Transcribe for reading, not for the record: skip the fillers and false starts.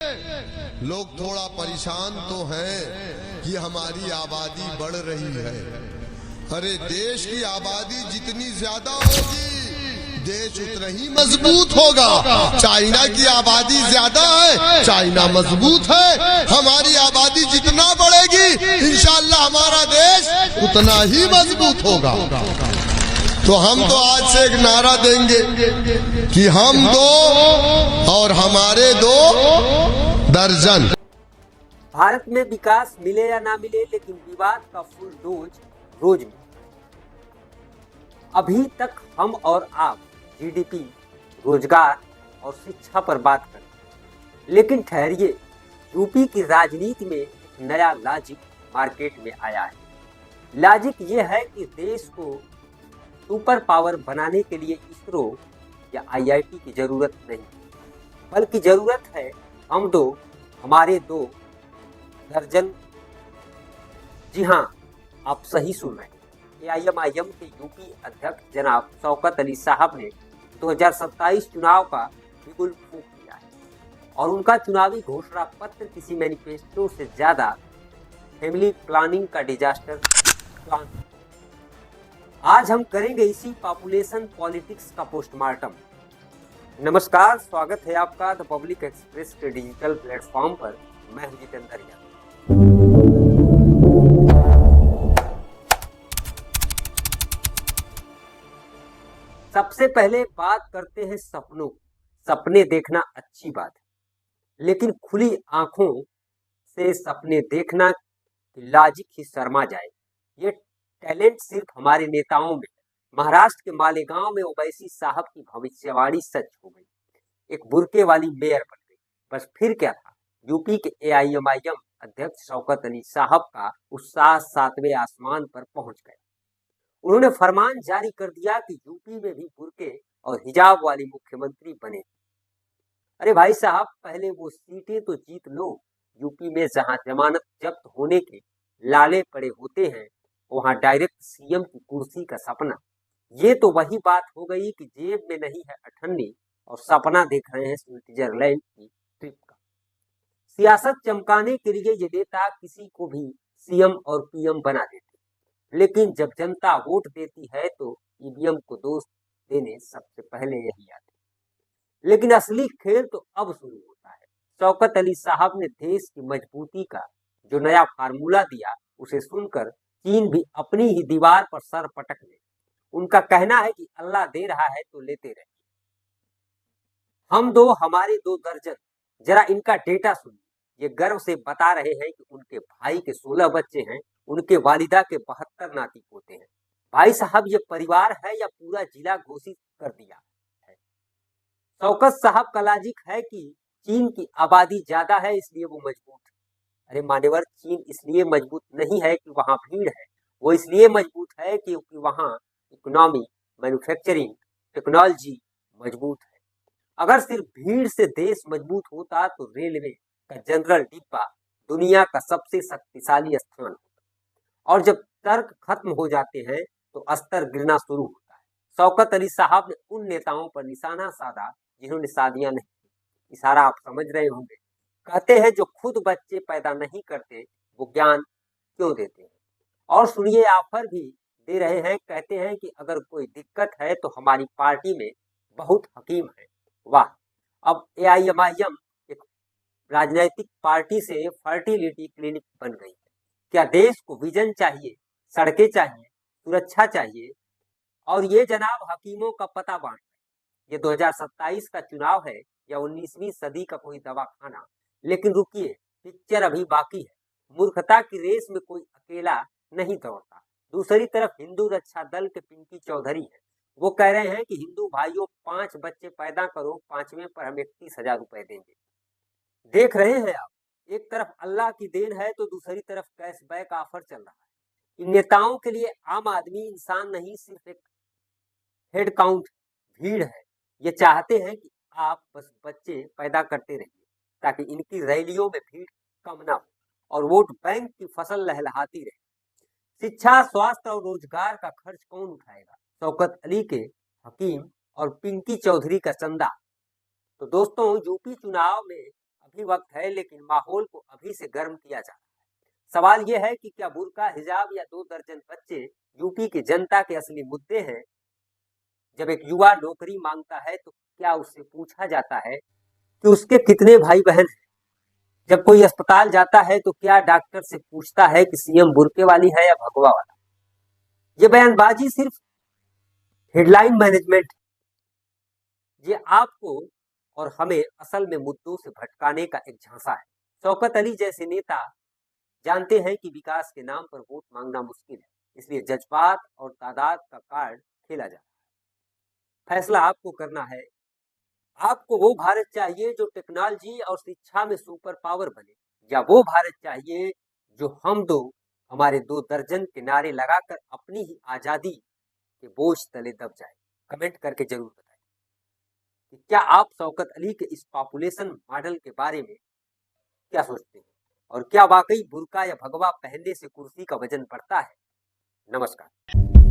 लोग थोड़ा परेशान तो हैं कि हमारी आबादी बढ़ रही है। अरे देश की आबादी जितनी ज्यादा होगी देश उतना ही मजबूत होगा। चाइना की आबादी ज्यादा है, चाइना मजबूत है। हमारी आबादी जितना बढ़ेगी इंशाअल्लाह हमारा देश उतना ही मजबूत होगा। तो हम तो आज से एक नारा देंगे कि हम दो और हमारे दो दर्जन। भारत में विकास मिले या ना मिले, लेकिन विवाद का फुल डोज रोज मिले। अभी तक हम और आप जीडीपी, रोजगार और शिक्षा पर बात करें, लेकिन ठहरिए, यूपी की राजनीति में एक नया लॉजिक मार्केट में आया है। लॉजिक ये है कि देश को सुपर पावर बनाने के लिए इसरो या आईआईटी की जरूरत नहीं, बल्कि जरूरत है हम दो हमारे दो दर्जन। जी हाँ, आप सही सुन रहे हैं। एआईएमआईएम के यूपी अध्यक्ष जनाब शौकत अली साहब ने 2027 चुनाव का बिगुल फूंक दिया है और उनका चुनावी घोषणा पत्र किसी मैनिफेस्टो से ज्यादा फैमिली प्लानिंग का डिजास्टर प्लान। आज हम करेंगे इसी पॉपुलेशन पॉलिटिक्स का पोस्टमार्टम। नमस्कार, स्वागत है आपका द पब्लिक एक्सप्रेस के डिजिटल प्लेटफॉर्म पर। मैं हूं जितेंद्र यादव। सबसे पहले बात करते हैं सपनों। सपने देखना अच्छी बात है, लेकिन खुली आंखों से सपने देखना लॉजिक ही शर्मा जाए। ये टैलेंट सिर्फ हमारे नेताओं में। महाराष्ट्र के मालेगांव में ओवैसी साहब की भविष्यवाणी सच हो गई। एक बुर्के वाली मेयर बन गई। बस फिर क्या था, यूपी के एआईएमआईएम अध्यक्ष शौकत अली साहब का उत्साह 7वें आसमान पर पहुंच गया। उन्होंने फरमान जारी कर दिया कि यूपी में भी बुर्के और हिजाब वाली मुख्यमंत्री बने। अरे भाई साहब, पहले वो सीटें तो जीत लो। यूपी में जहां जमानत जब्त होने के लाले पड़े होते हैं, वहां डायरेक्ट सीएम की कुर्सी का सपना। ये तो वही बात हो गई कि जेब में नहीं है अठन्नी और सपना देख रहे हैं स्विट्जरलैंड की ट्रिप का। सियासत चमकाने के लिए ये नेता किसी को भी सीएम और पीएम बना देते, लेकिन जब जनता वोट देती है तो ईवीएम को दोष देने सबसे पहले यही आते। लेकिन असली खेल तो अब शुरू होता है। शौकत अली साहब ने देश की मजबूती का जो नया फार्मूला दिया, उसे सुनकर चीन भी अपनी ही दीवार पर सर पटक ले। उनका कहना है कि अल्लाह दे रहा है तो लेते रहे। हम दो हमारे दो दर्जन। जरा इनका डेटा सुनिए। ये गर्व से बता रहे हैं कि उनके भाई के 16 बच्चे हैं, उनके वालिदा के 72 नाती पोते हैं। भाई साहब, ये परिवार है या पूरा जिला घोषित कर दिया है? शौकत साहब का लॉजिक है कि चीन की आबादी ज्यादा है इसलिए वो मजबूत है। अरे मान्यवर, चीन इसलिए मजबूत नहीं है कि वहां भीड़ है, वो इसलिए मजबूत है क्योंकि वहां इकोनॉमी, मैन्युफैक्चरिंग, टेक्नोलॉजी मजबूत है। अगर सिर्फ भीड़ से देश मजबूत होता तो रेलवे का जनरल डिब्बा दुनिया का सबसे शक्तिशाली स्थान होता, और जब तर्क खत्म हो जाते हैं तो स्तर गिरना शुरू होता है। शौकत अली साहब ने उन नेताओं पर निशाना साधा जिन्होंने शादियां नहीं की। इशारा आप समझ रहे होंगे। कहते हैं जो खुद बच्चे पैदा नहीं करते वो ज्ञान क्यों देते हैं। और सुनिए, ऑफर भी दे रहे हैं। कहते हैं कि अगर कोई दिक्कत है तो हमारी पार्टी में बहुत हकीम है। वाह! अब एआईएमआईएम एक राजनीतिक पार्टी से फर्टिलिटी क्लिनिक बन गई है। क्या देश को विजन चाहिए, सड़कें चाहिए, सुरक्षा चाहिए, और ये जनाब हकीमों का पता बांट। ये 2027 का चुनाव है या 19वीं सदी का कोई दवाखाना? लेकिन रुकिए, पिक्चर अभी बाकी है। मूर्खता की रेस में कोई अकेला नहीं दौड़ता। दूसरी तरफ हिंदू रक्षा दल के पिंकी चौधरी है। वो कह रहे हैं कि हिंदू भाइयों 5 बच्चे पैदा करो, 5वें पर हम 31,000 रुपए देंगे। देख रहे हैं आप, एक तरफ अल्लाह की देन है तो दूसरी तरफ कैशबैक ऑफर चल रहा है। इन नेताओं के लिए आम आदमी इंसान नहीं, सिर्फ एक हेड काउंट भीड़ है। ये चाहते हैं कि आप बस बच्चे पैदा करते रहिए ताकि इनकी रैलियों में भीड़ कम ना हो और वोट बैंक की फसल लहलहाती रहे। शिक्षा, स्वास्थ्य और रोजगार का खर्च कौन उठाएगा? शौकत अली के हकीम और पिंकी चौधरी का चंदा। तो दोस्तों, यूपी चुनाव में अब अभी वक्त है, लेकिन माहौल को अभी से गर्म किया जा रहा है। सवाल यह है कि क्या बुर्का, हिजाब या 2 दर्जन बच्चे यूपी की जनता के असली मुद्दे हैं? जब एक युवा नौकरी मांगता है तो क्या उससे पूछा जाता है कि उसके कितने भाई बहन हैं? जब कोई अस्पताल जाता है तो क्या डॉक्टर से पूछता है कि सीएम बुर्के वाली है या भगवा वाला? ये बयानबाजी सिर्फ हेडलाइन मैनेजमेंट, ये आपको और हमें असल में मुद्दों से भटकाने का एक झांसा है। शौकत अली जैसे नेता जानते हैं कि विकास के नाम पर वोट मांगना मुश्किल है, इसलिए जज्बात और तादाद का कार्ड खेला जाता है। फैसला आपको करना है। आपको वो भारत चाहिए जो टेक्नोलॉजी और शिक्षा में सुपर पावर बने, या वो भारत चाहिए जो हम दो, हमारे 2 दर्जन के नारे लगाकर अपनी ही आजादी के बोझ तले दब जाए? कमेंट करके जरूर बताएं कि क्या आप शौकत अली के इस पॉपुलेशन मॉडल के बारे में क्या सोचते हैं, और क्या वाकई बुर्का या भगवा पहनने से कुर्सी का वजन बढ़ता है? नमस्कार।